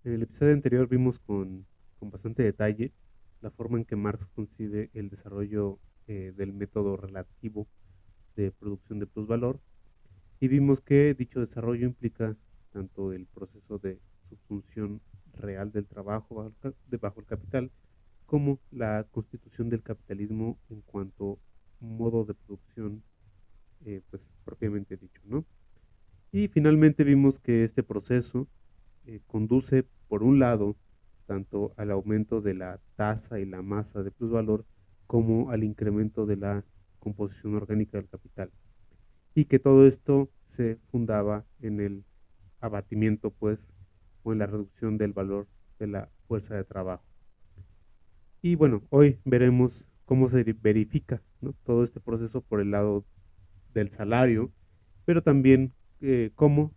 En el episodio anterior vimos con bastante detalle la forma en que Marx concibe el desarrollo del método relativo de producción de plusvalor y vimos que dicho desarrollo implica tanto el proceso de subsunción real del trabajo bajo el capital como la constitución del capitalismo en cuanto modo de producción pues propiamente dicho, ¿no? Y finalmente vimos que este proceso conduce, por un lado, tanto al aumento de la tasa y la masa de plusvalor como al incremento de la composición orgánica del capital. Y que todo esto se fundaba en el abatimiento, pues, o en la reducción del valor de la fuerza de trabajo. Y bueno, hoy veremos cómo se verifica, ¿no?, todo este proceso por el lado del salario, pero también cómo,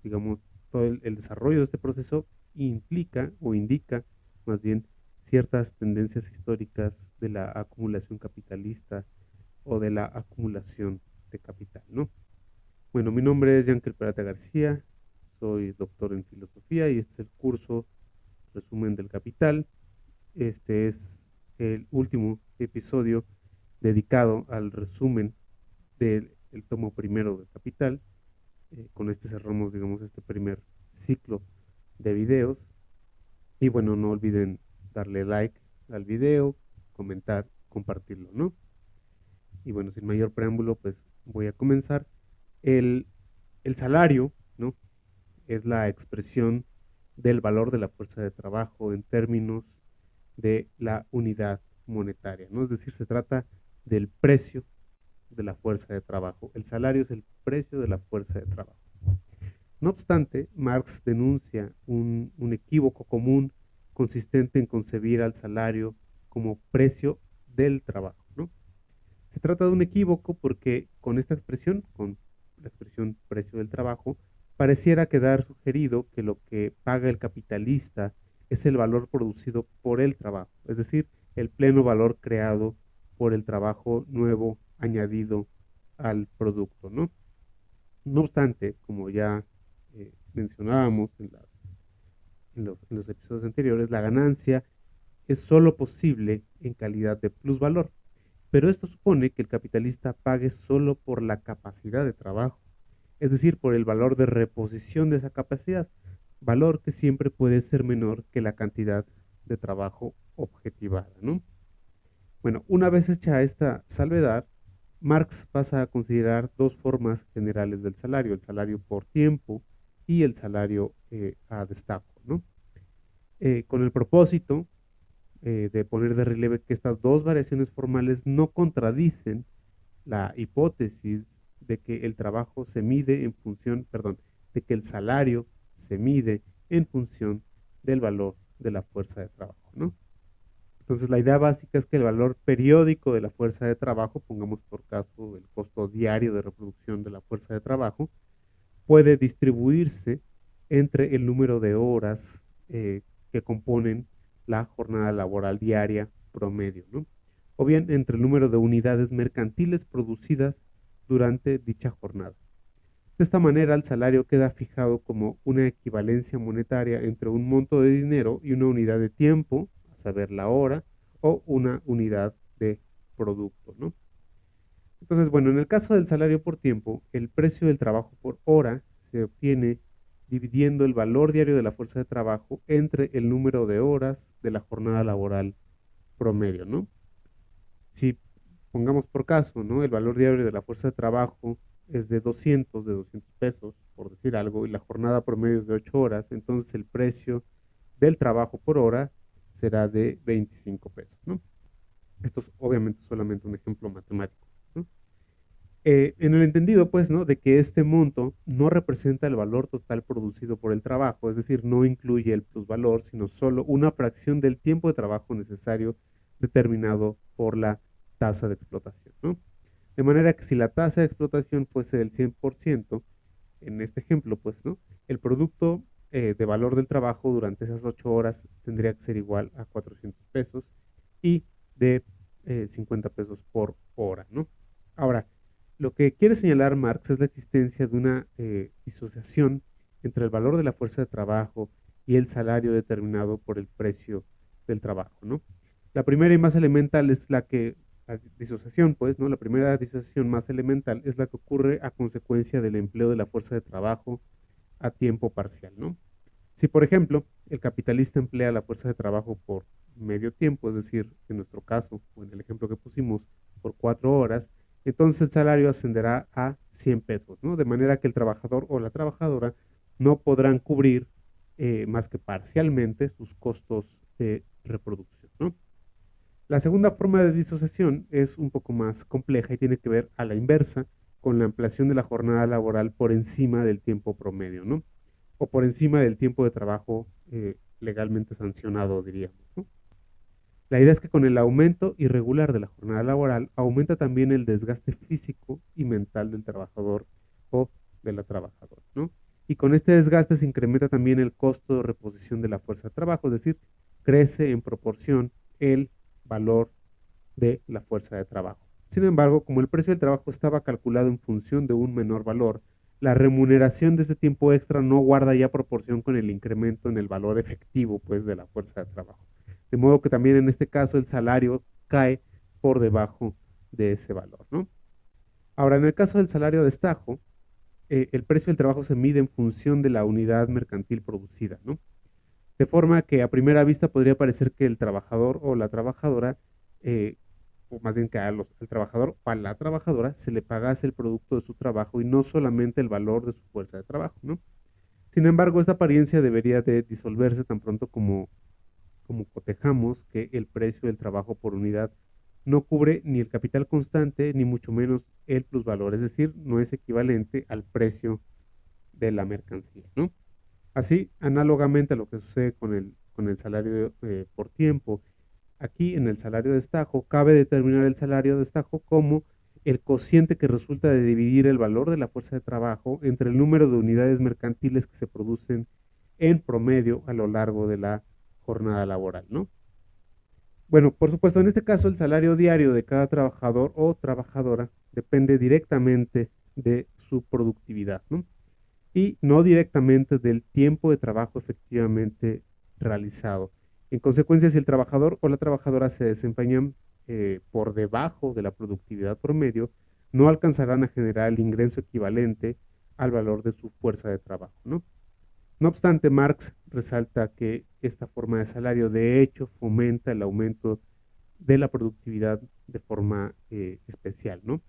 digamos, todo el desarrollo de este proceso implica o indica más bien ciertas tendencias históricas de la acumulación capitalista o de la acumulación de capital, ¿no? Bueno, mi nombre es Yankel Peralta García, soy doctor en filosofía y este es el curso Resumen del Capital. Este es el último episodio dedicado al resumen del tomo primero de Capital. Con este cerramos, digamos, este primer ciclo de videos. Y bueno, no olviden darle like al video, comentar, compartirlo, ¿no? Y bueno, sin mayor preámbulo, pues voy a comenzar. El, el salario, ¿no?, es la expresión del valor de la fuerza de trabajo en términos de la unidad monetaria, ¿no? Es decir, se trata del precio de la fuerza de trabajo. El salario es el precio de la fuerza de trabajo. No obstante, Marx denuncia un equívoco común consistente en concebir al salario como precio del trabajo, ¿no? Se trata de un equívoco porque con esta expresión, con la expresión precio del trabajo, pareciera quedar sugerido que lo que paga el capitalista es el valor producido por el trabajo, es decir, el pleno valor creado por el trabajo nuevo añadido al producto, ¿no? No obstante, como ya mencionábamos en los episodios anteriores, la ganancia es solo posible en calidad de plusvalor, pero esto supone que el capitalista pague solo por la capacidad de trabajo, es decir, por el valor de reposición de esa capacidad, valor que siempre puede ser menor que la cantidad de trabajo objetivada, ¿no? Bueno, una vez hecha esta salvedad, Marx pasa a considerar dos formas generales del salario, el salario por tiempo y el salario a destajo, ¿no? Con el propósito de poner de relieve que estas dos variaciones formales no contradicen la hipótesis de que el trabajo se mide en función, perdón, de que el salario se mide en función del valor de la fuerza de trabajo, ¿no? Entonces, la idea básica es que el valor periódico de la fuerza de trabajo, pongamos por caso el costo diario de reproducción de la fuerza de trabajo, puede distribuirse entre el número de horas que componen la jornada laboral diaria promedio, ¿no? O bien entre el número de unidades mercantiles producidas durante dicha jornada. De esta manera, el salario queda fijado como una equivalencia monetaria entre un monto de dinero y una unidad de tiempo, a saber, la hora, o una unidad de producto, ¿no? Entonces, bueno, en el caso del salario por tiempo, el precio del trabajo por hora se obtiene dividiendo el valor diario de la fuerza de trabajo entre el número de horas de la jornada laboral promedio, ¿no? Si pongamos por caso, ¿no?, el valor diario de la fuerza de trabajo es de 200 pesos, por decir algo, y la jornada promedio es de 8 horas, entonces el precio del trabajo por hora será de 25 pesos, ¿no? Esto es obviamente solamente un ejemplo matemático, ¿no? En el entendido, pues, ¿no?, de que este monto no representa el valor total producido por el trabajo, es decir, no incluye el plusvalor, sino solo una fracción del tiempo de trabajo necesario determinado por la tasa de explotación, ¿no? De manera que si la tasa de explotación fuese del 100%, en este ejemplo, pues, ¿no?, el producto de valor del trabajo durante esas 8 horas tendría que ser igual a 400 pesos y de 50 pesos por hora, ¿no? Ahora, lo que quiere señalar Marx es la existencia de una disociación entre el valor de la fuerza de trabajo y el salario determinado por el precio del trabajo, ¿no? La primera y más elemental es la disociación, pues, ¿no? La primera disociación más elemental es la que ocurre a consecuencia del empleo de la fuerza de trabajo a tiempo parcial, ¿no? Si, por ejemplo, el capitalista emplea la fuerza de trabajo por medio tiempo, es decir, en nuestro caso, o en el ejemplo que pusimos, por 4 horas, entonces el salario ascenderá a 100 pesos, ¿no? De manera que el trabajador o la trabajadora no podrán cubrir más que parcialmente sus costos de reproducción, ¿no? La segunda forma de disociación es un poco más compleja y tiene que ver a la inversa con la ampliación de la jornada laboral por encima del tiempo promedio, ¿no? O por encima del tiempo de trabajo legalmente sancionado, diríamos, ¿no? La idea es que con el aumento irregular de la jornada laboral aumenta también el desgaste físico y mental del trabajador o de la trabajadora, ¿no? Y con este desgaste se incrementa también el costo de reposición de la fuerza de trabajo, es decir, crece en proporción el valor de la fuerza de trabajo. Sin embargo, como el precio del trabajo estaba calculado en función de un menor valor, la remuneración de este tiempo extra no guarda ya proporción con el incremento en el valor efectivo, pues, de la fuerza de trabajo. De modo que también en este caso el salario cae por debajo de ese valor, ¿no? Ahora, en el caso del salario de destajo, el precio del trabajo se mide en función de la unidad mercantil producida, ¿no? De forma que a primera vista podría parecer que el trabajador o la trabajadora, o más bien que al trabajador o a la trabajadora se le pagase el producto de su trabajo y no solamente el valor de su fuerza de trabajo, ¿no? Sin embargo, esta apariencia debería de disolverse tan pronto como cotejamos que el precio del trabajo por unidad no cubre ni el capital constante ni mucho menos el plusvalor, es decir, no es equivalente al precio de la mercancía, ¿no? Así, análogamente a lo que sucede con el salario por tiempo, aquí en el salario de destajo cabe determinar el salario de destajo como el cociente que resulta de dividir el valor de la fuerza de trabajo entre el número de unidades mercantiles que se producen en promedio a lo largo de la jornada laboral, ¿no? Bueno, por supuesto, en este caso el salario diario de cada trabajador o trabajadora depende directamente de su productividad, ¿no? Y no directamente del tiempo de trabajo efectivamente realizado. En consecuencia, si el trabajador o la trabajadora se desempeñan por debajo de la productividad promedio, no alcanzarán a generar el ingreso equivalente al valor de su fuerza de trabajo, ¿no? No obstante, Marx resalta que esta forma de salario de hecho fomenta el aumento de la productividad de forma especial, ¿no?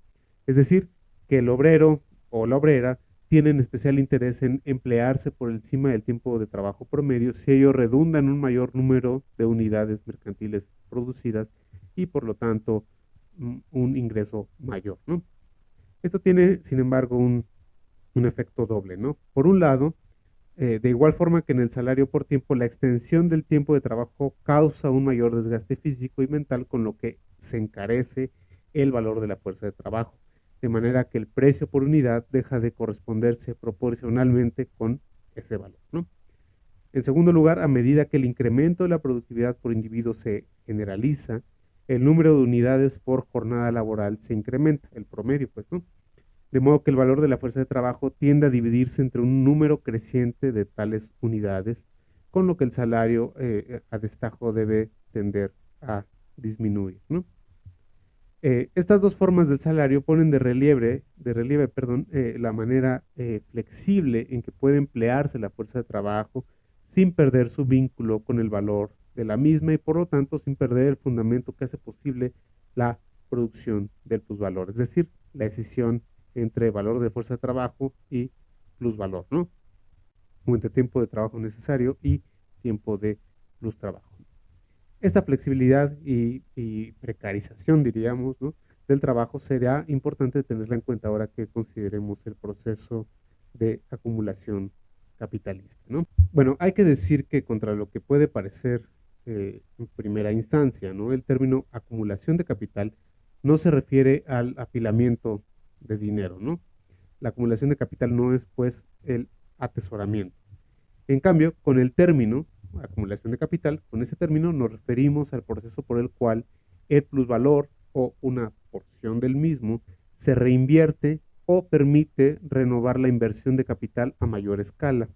Es decir, que el obrero o la obrera tienen especial interés en emplearse por encima del tiempo de trabajo promedio si ello redunda en un mayor número de unidades mercantiles producidas y por lo tanto un ingreso mayor, ¿no? Esto tiene, sin embargo, un efecto doble, ¿no? Por un lado, de igual forma que en el salario por tiempo, la extensión del tiempo de trabajo causa un mayor desgaste físico y mental, con lo que se encarece el valor de la fuerza de trabajo, de manera que el precio por unidad deja de corresponderse proporcionalmente con ese valor, ¿no? En segundo lugar, a medida que el incremento de la productividad por individuo se generaliza, el número de unidades por jornada laboral se incrementa, el promedio, pues, ¿no? De modo que el valor de la fuerza de trabajo tiende a dividirse entre un número creciente de tales unidades, con lo que el salario a destajo debe tender a disminuir, ¿no? Estas dos formas del salario ponen de relieve, la manera flexible en que puede emplearse la fuerza de trabajo sin perder su vínculo con el valor de la misma y por lo tanto sin perder el fundamento que hace posible la producción del plusvalor, es decir, la decisión entre valor de fuerza de trabajo y plusvalor, ¿no? O entre tiempo de trabajo necesario y tiempo de plus trabajo. Esta flexibilidad y precarización, diríamos, ¿no?, del trabajo será importante tenerla en cuenta ahora que consideremos el proceso de acumulación capitalista, ¿no? Bueno, hay que decir que contra lo que puede parecer en primera instancia, ¿no?, el término acumulación de capital no se refiere al apilamiento de dinero, ¿no? La acumulación de capital no es, pues, el atesoramiento. En cambio, con el término acumulación de capital, con ese término nos referimos al proceso por el cual el plusvalor o una porción del mismo se reinvierte o permite renovar la inversión de capital a mayor escala.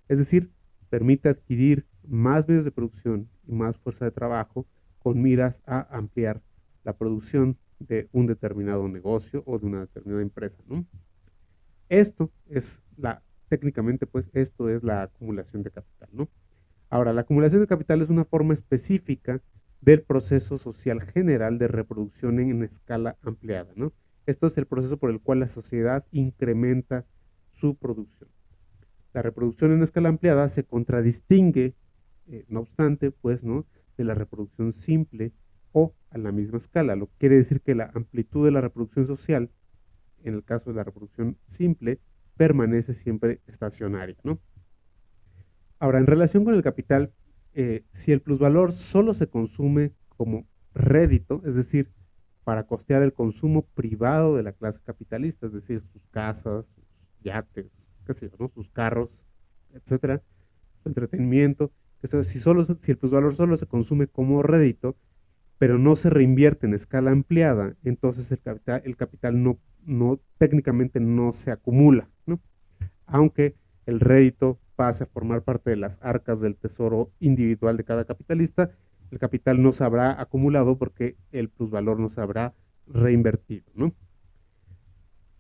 Es decir, permite adquirir más medios de producción y más fuerza de trabajo con miras a ampliar la producción de un determinado negocio o de una determinada empresa, ¿no? Esto es técnicamente, pues, esto es la acumulación de capital, ¿no? Ahora, la acumulación de capital es una forma específica del proceso social general de reproducción en escala ampliada, ¿no? Esto es el proceso por el cual la sociedad incrementa su producción. La reproducción en escala ampliada se contradistingue, no obstante, pues, ¿no?, de la reproducción simple o a la misma escala, lo que quiere decir que la amplitud de la reproducción social, en el caso de la reproducción simple, permanece siempre estacionaria, ¿no? Ahora, en relación con el capital, si el plusvalor solo se consume como rédito, es decir, para costear el consumo privado de la clase capitalista, es decir, sus casas, sus yates, qué sé yo, ¿no?, sus carros, etcétera, su entretenimiento, si el plusvalor solo se consume como rédito, pero no se reinvierte en escala ampliada, entonces el capital técnicamente no se acumula, ¿no? Aunque el rédito pase a formar parte de las arcas del tesoro individual de cada capitalista, el capital no se habrá acumulado porque el plusvalor no se habrá reinvertido, ¿no?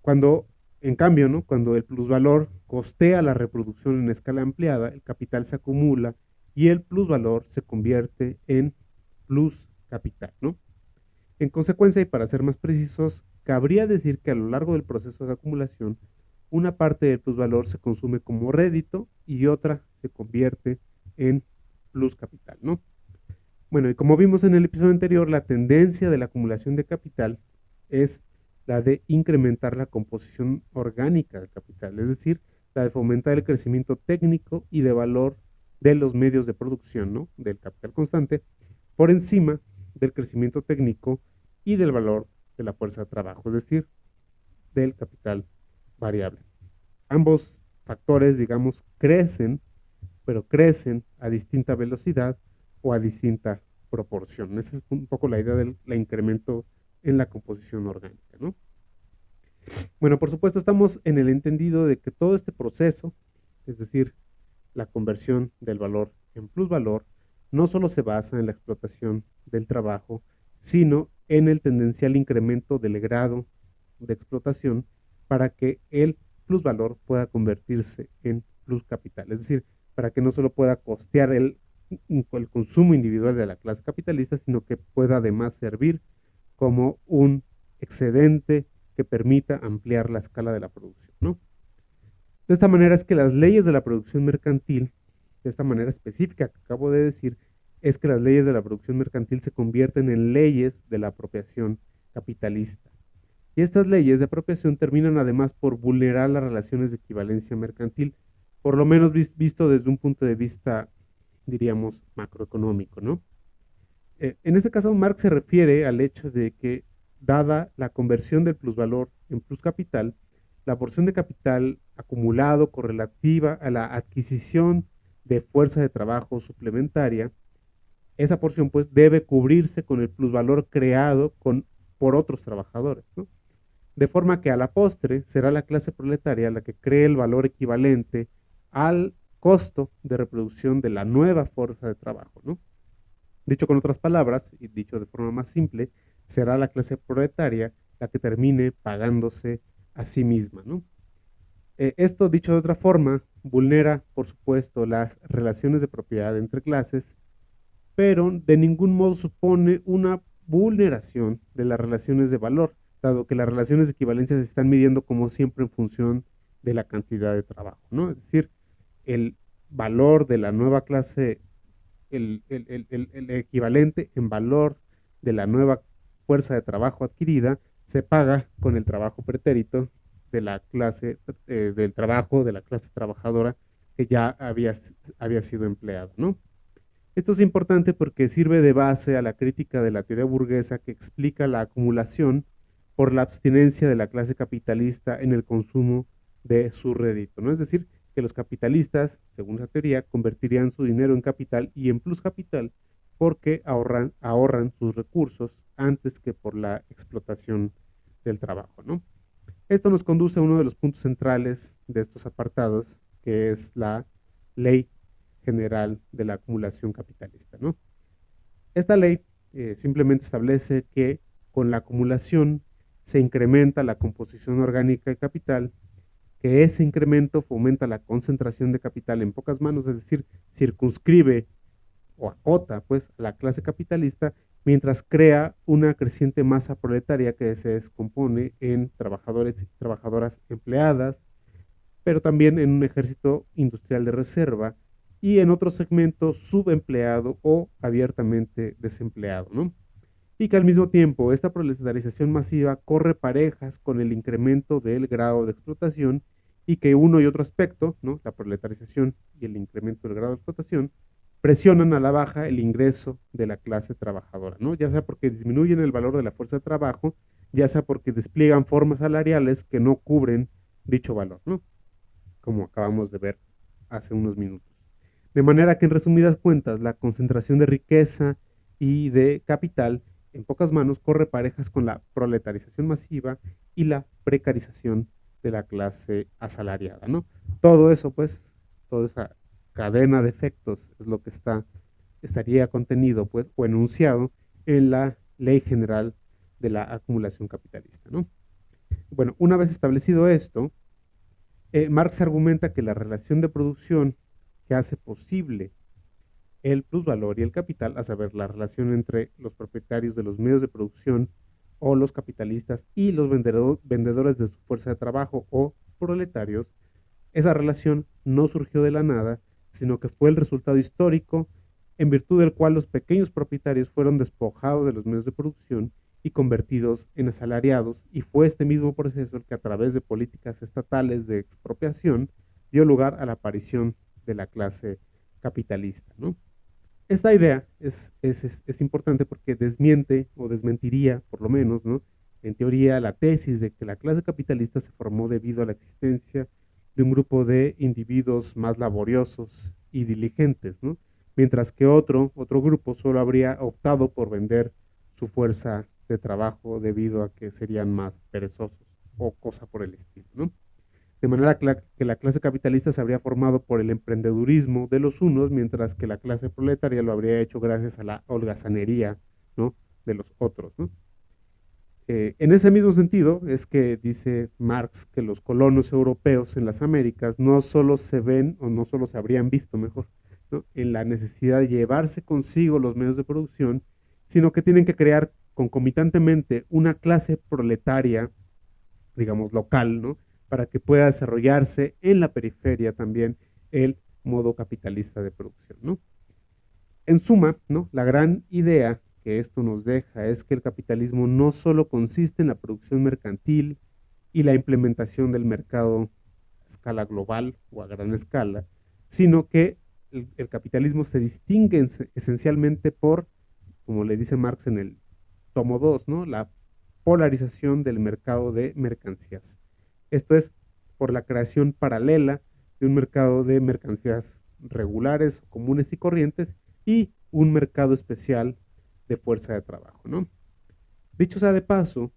Cuando, en cambio, ¿no?, cuando el plusvalor costea la reproducción en escala ampliada, el capital se acumula y el plusvalor se convierte en plus capital, ¿no? En consecuencia, y para ser más precisos, cabría decir que a lo largo del proceso de acumulación, una parte del plusvalor se consume como rédito y otra se convierte en plus capital, ¿no? Bueno, y como vimos en el episodio anterior, la tendencia de la acumulación de capital es la de incrementar la composición orgánica del capital, es decir, la de fomentar el crecimiento técnico y de valor de los medios de producción, ¿no?, del capital constante, por encima del crecimiento técnico y del valor de la fuerza de trabajo, es decir, del capital variable. Ambos factores, digamos, crecen, pero crecen a distinta velocidad o a distinta proporción. Esa es un poco la idea del incremento en la composición orgánica, ¿no? Bueno, por supuesto, estamos en el entendido de que todo este proceso, es decir, la conversión del valor en plusvalor, no solo se basa en la explotación del trabajo, sino en el tendencial incremento del grado de explotación para que el plusvalor pueda convertirse en plus capital. Es decir, para que no solo pueda costear el consumo individual de la clase capitalista, sino que pueda además servir como un excedente que permita ampliar la escala de la producción, ¿no? De esta manera es que las leyes de la producción mercantil, de esta manera específica que acabo de decir, es que las leyes de la producción mercantil se convierten en leyes de la apropiación capitalista. Y estas leyes de apropiación terminan además por vulnerar las relaciones de equivalencia mercantil, por lo menos visto desde un punto de vista, diríamos, macroeconómico, ¿no? En este caso, Marx se refiere al hecho de que, dada la conversión del plusvalor en plus capital, la porción de capital acumulado correlativa a la adquisición de fuerza de trabajo suplementaria, esa porción pues debe cubrirse con el plusvalor creado por otros trabajadores, ¿no? De forma que a la postre será la clase proletaria la que cree el valor equivalente al costo de reproducción de la nueva fuerza de trabajo, ¿no? Dicho con otras palabras, y dicho de forma más simple, será la clase proletaria la que termine pagándose a sí misma, ¿no? Esto, dicho de otra forma, vulnera, por supuesto, las relaciones de propiedad entre clases, pero de ningún modo supone una vulneración de las relaciones de valor, dado que las relaciones de equivalencia se están midiendo como siempre en función de la cantidad de trabajo, ¿no? Es decir, el valor de la nueva clase, el equivalente en valor de la nueva fuerza de trabajo adquirida se paga con el trabajo pretérito de la clase, del trabajo de la clase trabajadora que ya había sido empleado, ¿no? Esto es importante porque sirve de base a la crítica de la teoría burguesa que explica la acumulación por la abstinencia de la clase capitalista en el consumo de su rédito, ¿no? Es decir, que los capitalistas, según esa teoría, convertirían su dinero en capital y en plus capital porque ahorran sus recursos antes que por la explotación del trabajo, ¿no? Esto nos conduce a uno de los puntos centrales de estos apartados, que es la ley general de la acumulación capitalista, ¿no? Esta ley simplemente establece que con la acumulación se incrementa la composición orgánica de capital, que ese incremento fomenta la concentración de capital en pocas manos, es decir, circunscribe o acota pues a la clase capitalista, mientras crea una creciente masa proletaria que se descompone en trabajadores y trabajadoras empleadas, pero también en un ejército industrial de reserva y en otro segmento subempleado o abiertamente desempleado, ¿no? Y que al mismo tiempo esta proletarización masiva corre parejas con el incremento del grado de explotación y que uno y otro aspecto, ¿no? La proletarización y el incremento del grado de explotación, presionan a la baja el ingreso de la clase trabajadora, ¿no? Ya sea porque disminuyen el valor de la fuerza de trabajo, ya sea porque despliegan formas salariales que no cubren dicho valor, ¿no? Como acabamos de ver hace unos minutos. De manera que en resumidas cuentas, la concentración de riqueza y de capital en pocas manos corre parejas con la proletarización masiva y la precarización de la clase asalariada, ¿no? Todo eso, pues, toda esa cadena de efectos es lo que estaría contenido, pues, o enunciado en la Ley General de la Acumulación Capitalista, ¿no? Bueno, una vez establecido esto, Marx argumenta que la relación de producción que hace posible el plusvalor y el capital, a saber, la relación entre los propietarios de los medios de producción o los capitalistas y los vendedores de su fuerza de trabajo o proletarios, esa relación no surgió de la nada, sino que fue el resultado histórico en virtud del cual los pequeños propietarios fueron despojados de los medios de producción y convertidos en asalariados, y fue este mismo proceso el que a través de políticas estatales de expropiación dio lugar a la aparición de la clase capitalista, ¿no? Esta idea es importante porque desmiente o desmentiría, por lo menos, ¿no? En teoría, la tesis de que la clase capitalista se formó debido a la existencia de un grupo de individuos más laboriosos y diligentes, ¿no? Mientras que otro grupo solo habría optado por vender su fuerza de trabajo debido a que serían más perezosos o cosa por el estilo, ¿no? De manera que la clase capitalista se habría formado por el emprendedurismo de los unos, mientras que la clase proletaria lo habría hecho gracias a la holgazanería, ¿no? De los otros, ¿no? En ese mismo sentido es que dice Marx que los colonos europeos en las Américas no solo se ven, o no solo se habrían visto mejor, ¿no? En la necesidad de llevarse consigo los medios de producción, sino que tienen que crear concomitantemente una clase proletaria, digamos, local, ¿no? Para que pueda desarrollarse en la periferia también el modo capitalista de producción, ¿no? En suma, ¿no? La gran idea que esto nos deja es que el capitalismo no solo consiste en la producción mercantil y la implementación del mercado a escala global o a gran escala, sino que el capitalismo se distingue esencialmente por, como le dice Marx en el tomo 2, ¿no? La polarización del mercado de mercancías. Esto es por la creación paralela de un mercado de mercancías regulares, comunes y corrientes y un mercado especial de fuerza de trabajo, ¿no? Dicho sea de paso,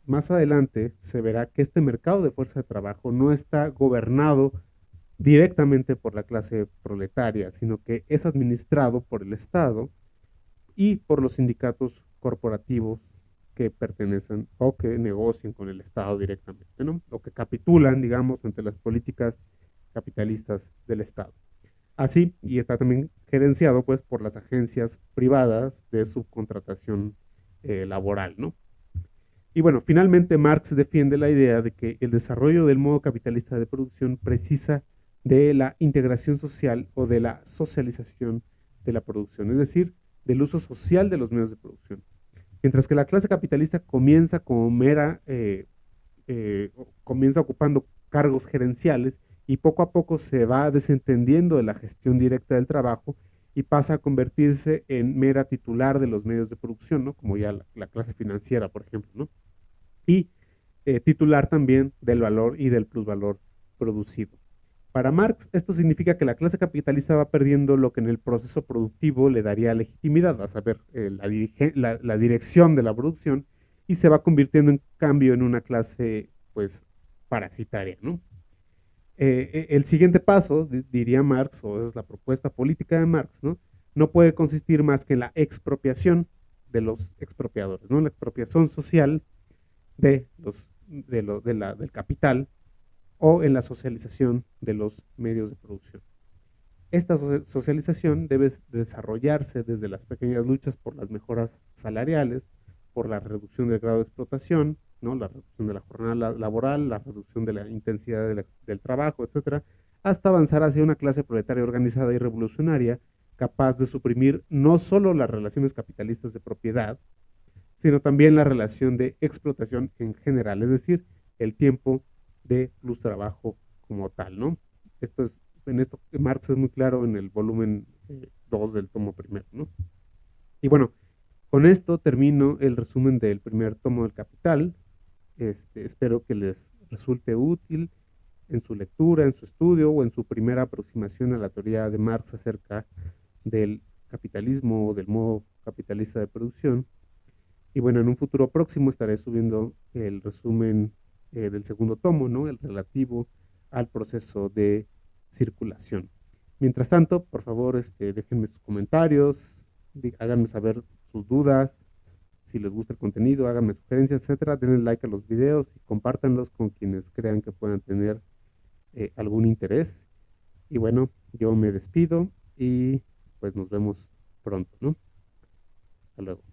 más adelante se verá que este mercado de fuerza de trabajo no está gobernado directamente por la clase proletaria, sino que es administrado por el Estado y por los sindicatos corporativos que pertenecen o que negocian con el Estado directamente, ¿no? O que capitulan, digamos, ante las políticas capitalistas del Estado. Así, y está también gerenciado, pues, por las agencias privadas de subcontratación laboral, ¿no? Y bueno, finalmente Marx defiende la idea de que el desarrollo del modo capitalista de producción precisa de la integración social o de la socialización de la producción, es decir, del uso social de los medios de producción. Mientras que la clase capitalista comienza como comienza ocupando cargos gerenciales y poco a poco se va desentendiendo de la gestión directa del trabajo y pasa a convertirse en mera titular de los medios de producción, ¿no? Como ya la clase financiera, por ejemplo, ¿no? Y titular también del valor y del plusvalor producido. Para Marx, esto significa que la clase capitalista va perdiendo lo que en el proceso productivo le daría legitimidad, a saber, la dirección de la producción, y se va convirtiendo en cambio en una clase, pues, parasitaria, ¿no? El siguiente paso, diría Marx, o es la propuesta política de Marx, ¿no? No puede consistir más que en la expropiación de los expropiadores, ¿no? La expropiación social del capital o en la socialización de los medios de producción. Esta socialización debe desarrollarse desde las pequeñas luchas por las mejoras salariales, por la reducción del grado de explotación, ¿no? La reducción de la jornada laboral, la reducción de la intensidad del trabajo, etcétera, hasta avanzar hacia una clase proletaria organizada y revolucionaria capaz de suprimir no solo las relaciones capitalistas de propiedad, sino también la relación de explotación en general, es decir, el tiempo de plus trabajo como tal, ¿no? Esto es, en esto Marx es muy claro en el volumen 2 del tomo primero, ¿no? Y bueno, con esto termino el resumen del primer tomo del Capital. Espero que les resulte útil en su lectura, en su estudio o en su primera aproximación a la teoría de Marx acerca del capitalismo o del modo capitalista de producción. Y bueno, en un futuro próximo estaré subiendo el resumen del segundo tomo, ¿no? El relativo al proceso de circulación. Mientras tanto, por favor, déjenme sus comentarios, háganme saber sus dudas, si les gusta el contenido, háganme sugerencias, etcétera. Denle like a los videos y compártanlos con quienes crean que puedan tener algún interés. Y bueno, yo me despido y pues nos vemos pronto, ¿no? Hasta luego.